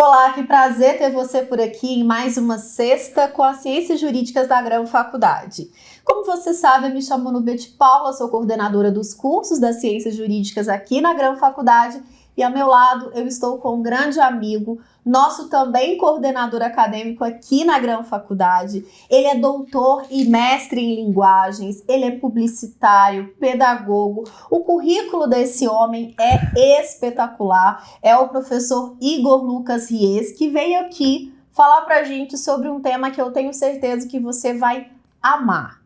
Olá, que prazer ter você por aqui em mais uma sexta com as Ciências Jurídicas da Graham Faculdade. Como você sabe, eu me chamo Núbia de Paula, sou coordenadora dos cursos das Ciências Jurídicas aqui na Graham Faculdade e ao meu lado eu estou com um grande amigo, nosso também coordenador acadêmico aqui na Graham Faculdade. Ele é doutor e mestre em linguagens, ele é publicitário, pedagogo. O currículo desse homem é espetacular. É o professor Igor Lucas Ries, que veio aqui falar pra gente sobre um tema que eu tenho certeza que você vai amar.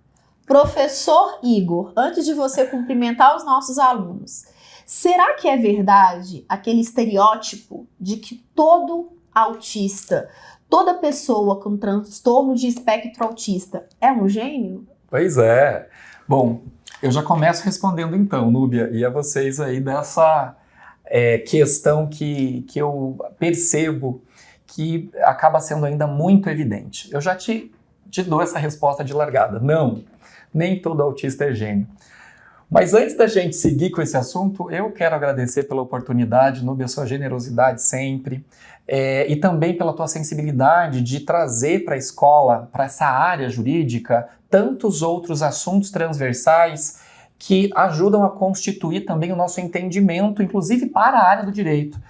Professor Igor, antes de você cumprimentar os nossos alunos, será que é verdade aquele estereótipo de que todo autista, toda pessoa com transtorno de espectro autista é um gênio? Pois é. Bom, eu já começo respondendo então, Núbia, e a vocês aí dessa questão que eu percebo que acaba sendo ainda muito evidente. Eu já te dou essa resposta de largada. Não, nem todo autista é gênio. Mas antes da gente seguir com esse assunto, eu quero agradecer pela oportunidade, Núbia, sua generosidade sempre, e também pela tua sensibilidade de trazer para a escola, para essa área jurídica, tantos outros assuntos transversais que ajudam a constituir também o nosso entendimento, inclusive para a área do direito.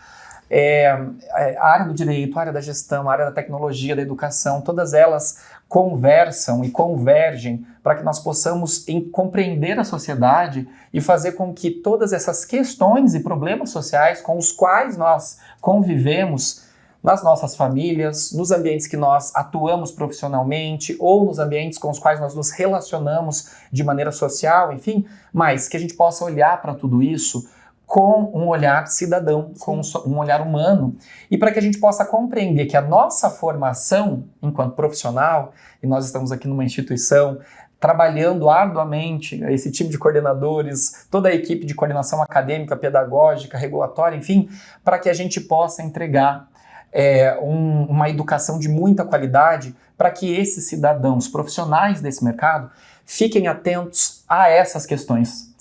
A área do direito, a área da gestão, a área da tecnologia, da educação, todas elas conversam e convergem para que nós possamos compreender a sociedade e fazer com que todas essas questões e problemas sociais com os quais nós convivemos nas nossas famílias, nos ambientes que nós atuamos profissionalmente ou nos ambientes com os quais nós nos relacionamos de maneira social, enfim, mas que a gente possa olhar para tudo isso com um olhar cidadão, com um olhar humano, e para que a gente possa compreender que a nossa formação enquanto profissional, e nós estamos aqui numa instituição trabalhando arduamente, esse time de coordenadores, toda a equipe de coordenação acadêmica, pedagógica, regulatória, enfim, para que a gente possa entregar uma educação de muita qualidade para que esses cidadãos profissionais desse mercado fiquem atentos a essas questões.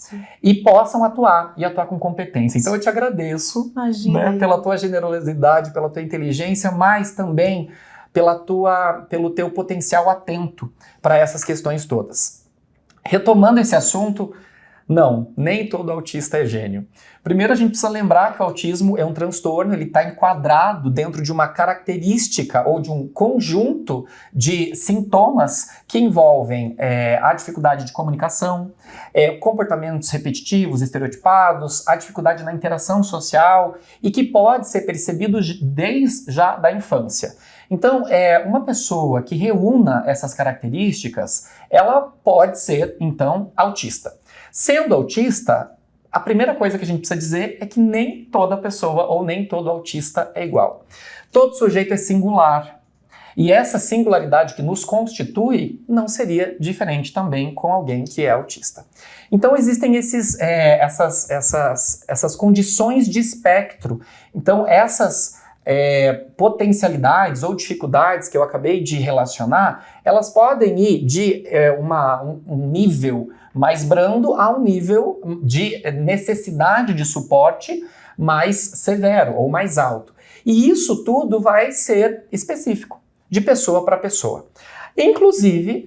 E possam atuar com competência. Então eu te agradeço, né, pela tua generosidade, pela tua inteligência, mas também pelo teu potencial atento para essas questões todas. Retomando esse assunto, não, nem todo autista é gênio. Primeiro a gente precisa lembrar que o autismo é um transtorno, ele está enquadrado dentro de uma característica ou de um conjunto de sintomas que envolvem a dificuldade de comunicação, comportamentos repetitivos, estereotipados, a dificuldade na interação social e que pode ser percebido desde já da infância. Então, uma pessoa que reúna essas características, ela pode ser, então, autista. Sendo autista, a primeira coisa que a gente precisa dizer é que nem toda pessoa ou nem todo autista é igual. Todo sujeito é singular. E essa singularidade que nos constitui não seria diferente também com alguém que é autista. Então existem essas condições de espectro. Então essas potencialidades ou dificuldades que eu acabei de relacionar, elas podem ir de um nível mais brando a um nível de necessidade de suporte mais severo ou mais alto. E isso tudo vai ser específico, de pessoa para pessoa. Inclusive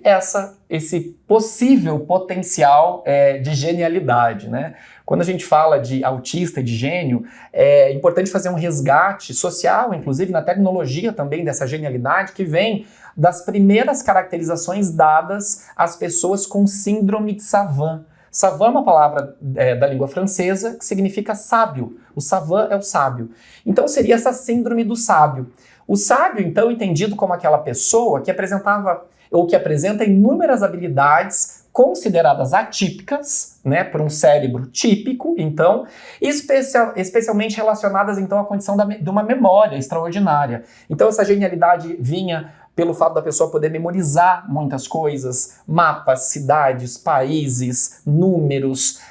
esse possível potencial de genialidade, né? Quando a gente fala de autista e de gênio, é importante fazer um resgate social, inclusive na tecnologia também dessa genialidade, que vem das primeiras caracterizações dadas às pessoas com síndrome de Savant. Savant é uma palavra da língua francesa que significa sábio. O savant é o sábio. Então seria essa síndrome do sábio. O sábio, então, entendido como aquela pessoa que apresentava ou que apresenta inúmeras habilidades consideradas atípicas, né, por um cérebro típico, então, especialmente relacionadas, então, à condição de uma memória extraordinária. Então, essa genialidade vinha pelo fato da pessoa poder memorizar muitas coisas, mapas, cidades, países, números,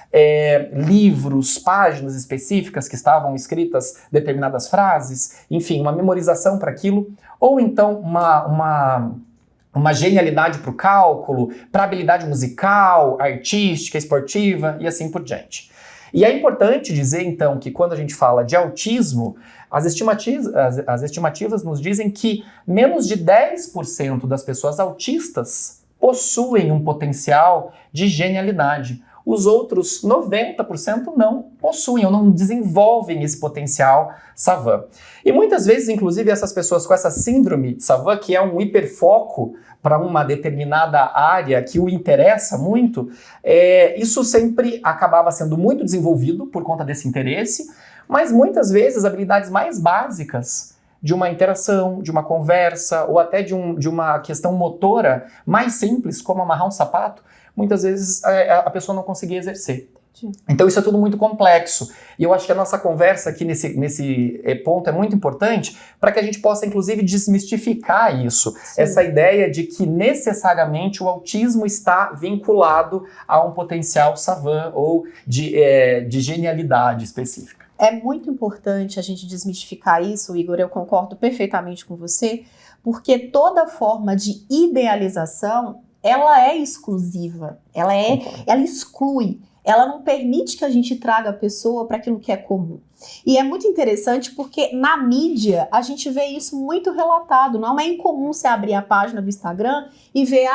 livros, páginas específicas que estavam escritas determinadas frases, enfim, uma memorização para aquilo, ou então uma genialidade para o cálculo, para habilidade musical, artística, esportiva e assim por diante. E é importante dizer, então, que quando a gente fala de autismo, As estimativas nos dizem que menos de 10% das pessoas autistas possuem um potencial de genialidade. Os outros 90% não possuem ou não desenvolvem esse potencial savant. E muitas vezes, inclusive, essas pessoas com essa síndrome de savant, que é um hiperfoco para uma determinada área que o interessa muito, isso sempre acabava sendo muito desenvolvido por conta desse interesse, mas muitas vezes habilidades mais básicas de uma interação, de uma conversa, ou até de uma questão motora mais simples, como amarrar um sapato, muitas vezes a pessoa não conseguia exercer. Então isso é tudo muito complexo. E eu acho que a nossa conversa aqui nesse ponto é muito importante para que a gente possa, inclusive, desmistificar isso. Sim. Essa ideia de que necessariamente o autismo está vinculado a um potencial savant ou de genialidade específica. É muito importante a gente desmistificar isso, Igor, eu concordo perfeitamente com você, porque toda forma de idealização, ela é exclusiva, ela exclui, ela não permite que a gente traga a pessoa para aquilo que é comum. E é muito interessante porque na mídia a gente vê isso muito relatado. Não é incomum você abrir a página do Instagram e ver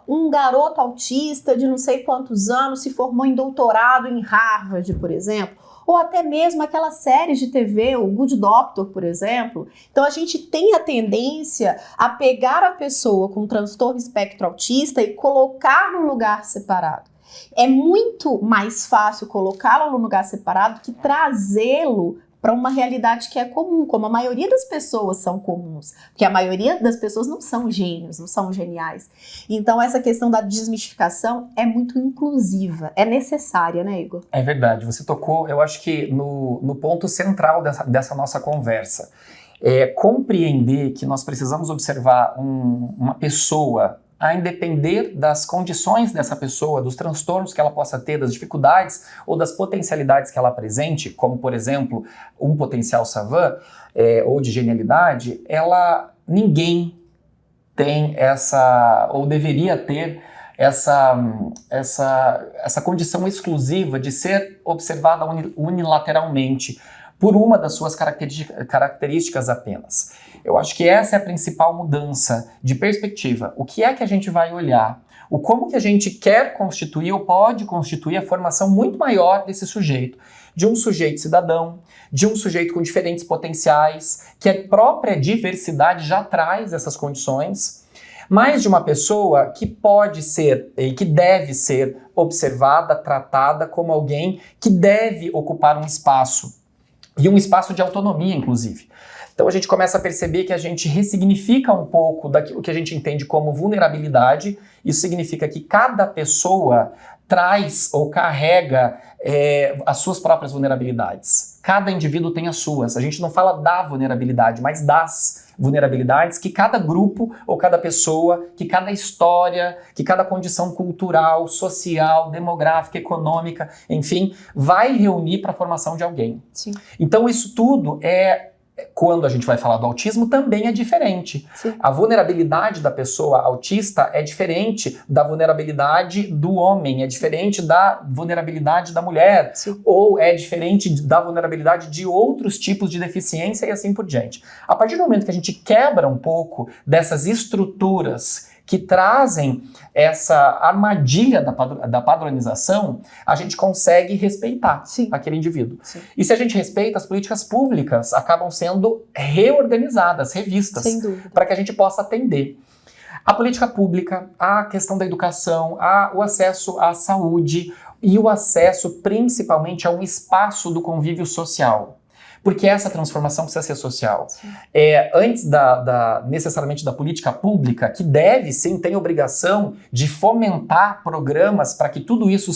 um garoto autista de não sei quantos anos se formou em doutorado em Harvard, por exemplo. Ou até mesmo aquelas séries de TV, o Good Doctor, por exemplo. Então a gente tem a tendência a pegar a pessoa com transtorno espectro autista e colocar num lugar separado. É muito mais fácil colocá-lo num lugar separado que trazê-lo para uma realidade que é comum, como a maioria das pessoas são comuns, porque a maioria das pessoas não são gênios, não são geniais. Então essa questão da desmistificação é muito inclusiva, é necessária, né, Igor? É verdade, você tocou, eu acho que no ponto central dessa nossa conversa, compreender que nós precisamos observar uma pessoa a depender das condições dessa pessoa, dos transtornos que ela possa ter, das dificuldades ou das potencialidades que ela apresente, como, por exemplo, um potencial savant ou de genialidade, ninguém tem ou deveria ter essa condição exclusiva de ser observada unilateralmente por uma das suas características apenas. Eu acho que essa é a principal mudança de perspectiva. O que é que a gente vai olhar? Como que a gente quer constituir ou pode constituir a formação muito maior desse sujeito? De um sujeito cidadão, de um sujeito com diferentes potenciais, que a própria diversidade já traz essas condições, mas de uma pessoa que pode ser e que deve ser observada, tratada como alguém que deve ocupar um espaço, e um espaço de autonomia, inclusive. Então a gente começa a perceber que a gente ressignifica um pouco daquilo que a gente entende como vulnerabilidade. Isso significa que cada pessoa traz ou carrega as suas próprias vulnerabilidades. Cada indivíduo tem as suas. A gente não fala da vulnerabilidade, mas das vulnerabilidades que cada grupo ou cada pessoa, que cada história, que cada condição cultural, social, demográfica, econômica, enfim, vai reunir para a formação de alguém. Sim. Então isso tudo quando a gente vai falar do autismo, também é diferente. Sim. A vulnerabilidade da pessoa autista é diferente da vulnerabilidade do homem, é diferente da vulnerabilidade da mulher, Sim. ou é diferente da vulnerabilidade de outros tipos de deficiência e assim por diante. A partir do momento que a gente quebra um pouco dessas estruturas que trazem essa armadilha da padronização, a gente consegue respeitar Sim. aquele indivíduo. Sim. E se a gente respeita, as políticas públicas acabam sendo reorganizadas, revistas, para que a gente possa atender a política pública, a questão da educação, o acesso à saúde e o acesso principalmente a um espaço do convívio social. Porque essa transformação precisa ser social. Antes necessariamente da política pública, que deve, sim, tem obrigação de fomentar programas para que tudo isso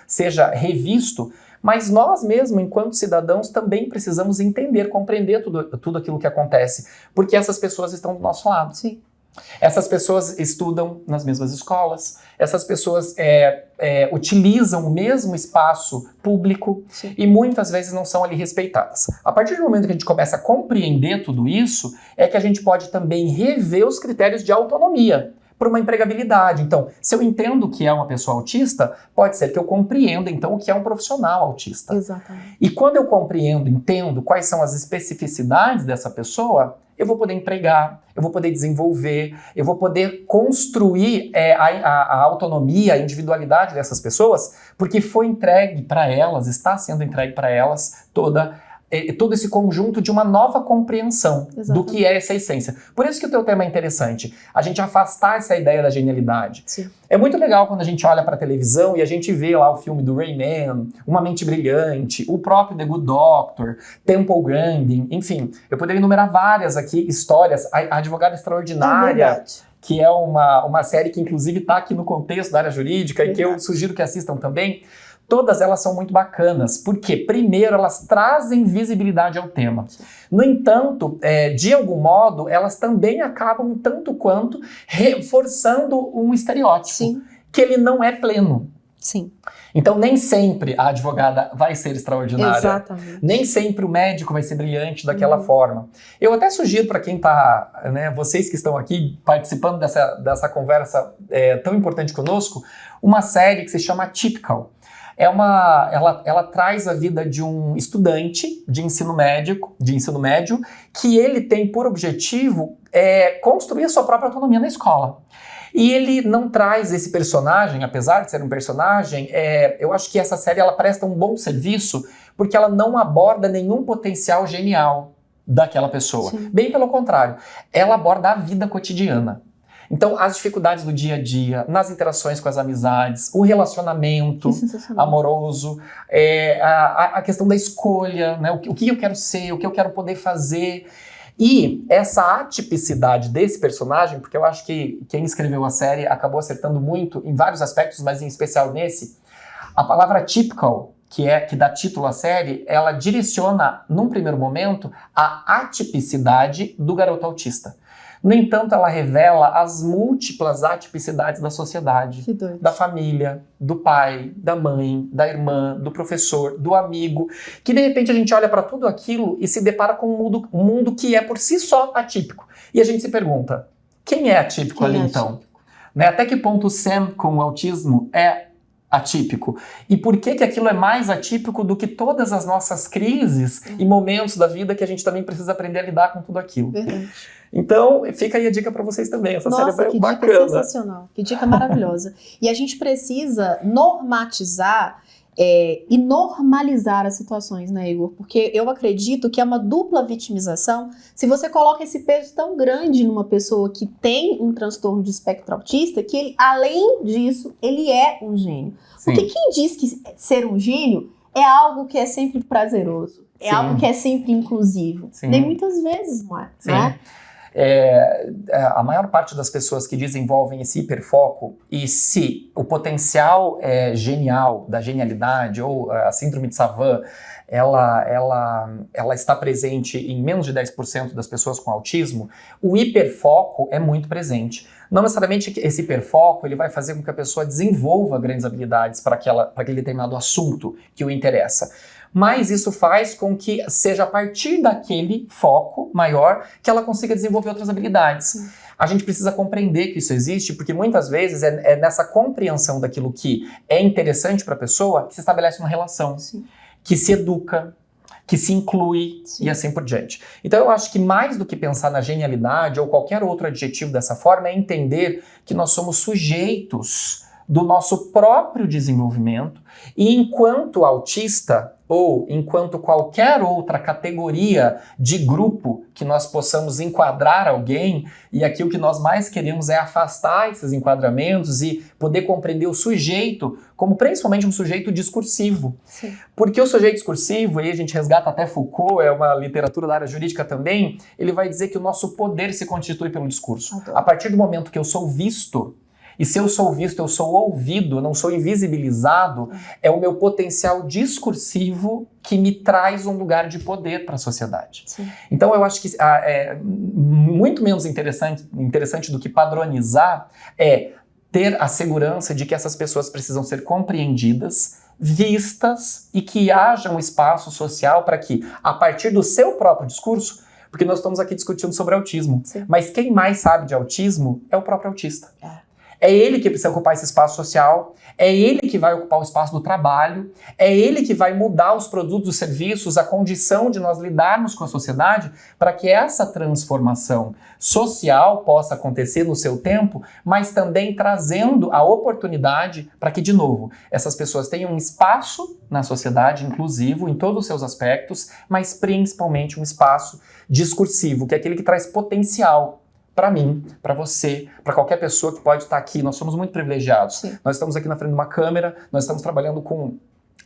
seja revisto, mas nós mesmos, enquanto cidadãos, também precisamos entender, compreender tudo aquilo que acontece, porque essas pessoas estão do nosso lado. Sim. Essas pessoas estudam nas mesmas escolas, essas pessoas utilizam o mesmo espaço público. Sim. E muitas vezes não são ali respeitadas. A partir do momento que a gente começa a compreender tudo isso, é que a gente pode também rever os critérios de autonomia por uma empregabilidade. Então, se eu entendo que é uma pessoa autista, pode ser que eu compreenda, então, o que é um profissional autista. Exatamente. E quando eu compreendo, entendo quais são as especificidades dessa pessoa, eu vou poder empregar, eu vou poder desenvolver, eu vou poder construir a autonomia, a individualidade dessas pessoas, porque foi entregue para elas, está sendo entregue para elas todo esse conjunto de uma nova compreensão do que é essa essência. Por isso que o teu tema é interessante, a gente afastar essa ideia da genialidade. Sim. É muito legal quando a gente olha para a televisão e a gente vê lá o filme do Rayman, Uma Mente Brilhante, o próprio The Good Doctor, Temple Grandin, enfim, eu poderia enumerar várias aqui histórias, a Advogada Extraordinária, que é uma série que inclusive está aqui no contexto da área jurídica e que eu sugiro que assistam também. Todas elas são muito bacanas, porque, primeiro, elas trazem visibilidade ao tema. No entanto, de algum modo, elas também acabam, tanto quanto, reforçando um estereótipo, Sim. que ele não é pleno. Sim. Então, nem sempre a advogada vai ser extraordinária. Exatamente. Nem sempre o médico vai ser brilhante daquela forma. Eu até sugiro para quem está, vocês que estão aqui participando dessa conversa tão importante conosco, uma série que se chama Atypical. Ela traz a vida de um estudante de ensino médio, que ele tem por objetivo construir a sua própria autonomia na escola. E ele não traz esse personagem, apesar de ser um personagem, eu acho que essa série ela presta um bom serviço porque ela não aborda nenhum potencial genial daquela pessoa. Sim. Bem pelo contrário, ela aborda a vida cotidiana. Então, as dificuldades do dia a dia, nas interações com as amizades, o relacionamento amoroso, a questão da escolha, né? O que eu quero ser, o que eu quero poder fazer. E essa atipicidade desse personagem, porque eu acho que quem escreveu a série acabou acertando muito em vários aspectos, mas em especial nesse, a palavra typical, que dá título à série, ela direciona, num primeiro momento, a atipicidade do garoto autista. No entanto, ela revela as múltiplas atipicidades da sociedade, da família, do pai, da mãe, da irmã, do professor, do amigo, que de repente a gente olha para tudo aquilo e se depara com um mundo que é por si só atípico. E a gente se pergunta, quem é atípico ali então? Né? Até que ponto o Sam com o autismo é atípico? E por que aquilo é mais atípico do que todas as nossas crises e momentos da vida que a gente também precisa aprender a lidar com tudo aquilo? Verdade. Então, fica aí a dica para vocês também. Essa série é bacana. Que dica sensacional. Que dica maravilhosa. E a gente precisa normatizar e normalizar as situações, né, Igor? Porque eu acredito que é uma dupla vitimização. Se você coloca esse peso tão grande numa pessoa que tem um transtorno de espectro autista, que ele, além disso, ele é um gênio. Sim. Porque quem diz que ser um gênio é algo que é sempre prazeroso, é Sim. algo que é sempre inclusivo. Sim. Nem muitas vezes, não é? Sim. Não é? A maior parte das pessoas que desenvolvem esse hiperfoco, e se o potencial genial, da genialidade, ou a síndrome de Savant, ela está presente em menos de 10% das pessoas com autismo, o hiperfoco é muito presente. Não necessariamente esse hiperfoco ele vai fazer com que a pessoa desenvolva grandes habilidades para aquele determinado assunto que o interessa. Mas isso faz com que seja a partir daquele foco maior que ela consiga desenvolver outras habilidades. Sim. A gente precisa compreender que isso existe, porque muitas vezes é nessa compreensão daquilo que é interessante para a pessoa que se estabelece uma relação, Sim. que se educa, que se inclui Sim. e assim por diante. Então eu acho que mais do que pensar na genialidade ou qualquer outro adjetivo dessa forma é entender que nós somos sujeitos do nosso próprio desenvolvimento e enquanto autista ou enquanto qualquer outra categoria de grupo que nós possamos enquadrar alguém, e aqui o que nós mais queremos é afastar esses enquadramentos e poder compreender o sujeito como principalmente um sujeito discursivo. Sim. Porque o sujeito discursivo, aí a gente resgata até Foucault, é uma literatura da área jurídica também, ele vai dizer que o nosso poder se constitui pelo discurso. Adoro. A partir do momento que eu sou visto, e se eu sou visto, eu sou ouvido, eu não sou invisibilizado, é o meu potencial discursivo que me traz um lugar de poder para a sociedade. Sim. Então eu acho que muito menos interessante do que padronizar é ter a segurança de que essas pessoas precisam ser compreendidas, vistas e que haja um espaço social para que, a partir do seu próprio discurso, Porque nós estamos aqui discutindo sobre autismo. Sim. Mas quem mais sabe de autismo é o próprio autista. É ele que precisa ocupar esse espaço social, é ele que vai ocupar o espaço do trabalho, é ele que vai mudar os produtos, os serviços, a condição de nós lidarmos com a sociedade para que essa transformação social possa acontecer no seu tempo, mas também trazendo a oportunidade para que, de novo, essas pessoas tenham um espaço na sociedade inclusivo em todos os seus aspectos, mas principalmente um espaço discursivo, que é aquele que traz potencial para mim, para você, para qualquer pessoa que pode estar aqui. Nós somos muito privilegiados. Sim. Nós estamos aqui na frente de uma câmera, nós estamos trabalhando com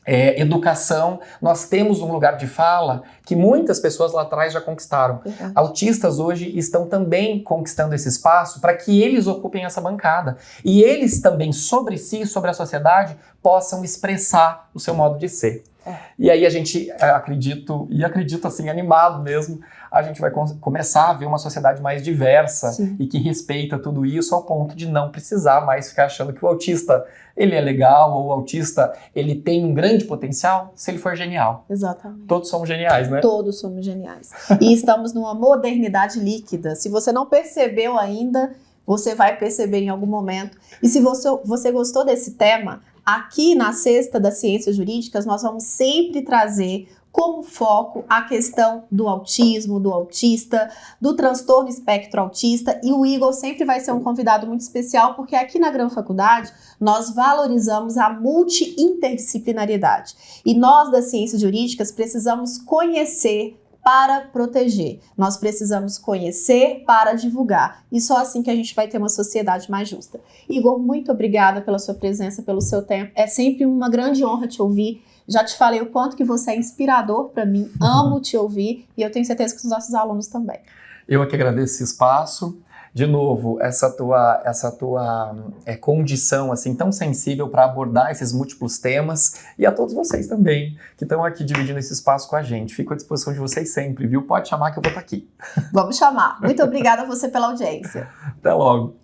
educação, nós temos um lugar de fala que muitas pessoas lá atrás já conquistaram. Verdade. Autistas hoje estão também conquistando esse espaço para que eles ocupem essa bancada. E eles também, sobre si, sobre a sociedade, possam expressar o seu modo de ser. E aí a gente, acredito assim, animado mesmo, a gente vai começar a ver uma sociedade mais diversa. Sim. E que respeita tudo isso ao ponto de não precisar mais ficar achando que o autista, ele é legal, ou o autista, ele tem um grande potencial se ele for genial. Exatamente. Todos somos geniais, né? Todos somos geniais. E estamos numa modernidade líquida. Se você não percebeu ainda, você vai perceber em algum momento. E se você gostou desse tema, aqui na Sexta das Ciências Jurídicas, nós vamos sempre trazer como foco a questão do autismo, do autista, do transtorno espectro autista, e o Igor sempre vai ser um convidado muito especial, porque aqui na Grão Faculdade nós valorizamos a multi-interdisciplinariedade. E nós das Ciências Jurídicas precisamos conhecer para proteger. Nós precisamos conhecer para divulgar. E só assim que a gente vai ter uma sociedade mais justa. Igor, muito obrigada pela sua presença, pelo seu tempo. É sempre uma grande honra te ouvir. Já te falei o quanto que você é inspirador para mim. Amo te ouvir e eu tenho certeza que os nossos alunos também. Eu aqui agradeço esse espaço. De novo, essa tua condição assim tão sensível para abordar esses múltiplos temas, e a todos vocês também que estão aqui dividindo esse espaço com a gente. Fico à disposição de vocês sempre, viu? Pode chamar que eu vou estar aqui. Vamos chamar. Muito obrigada a você pela audiência. Até logo.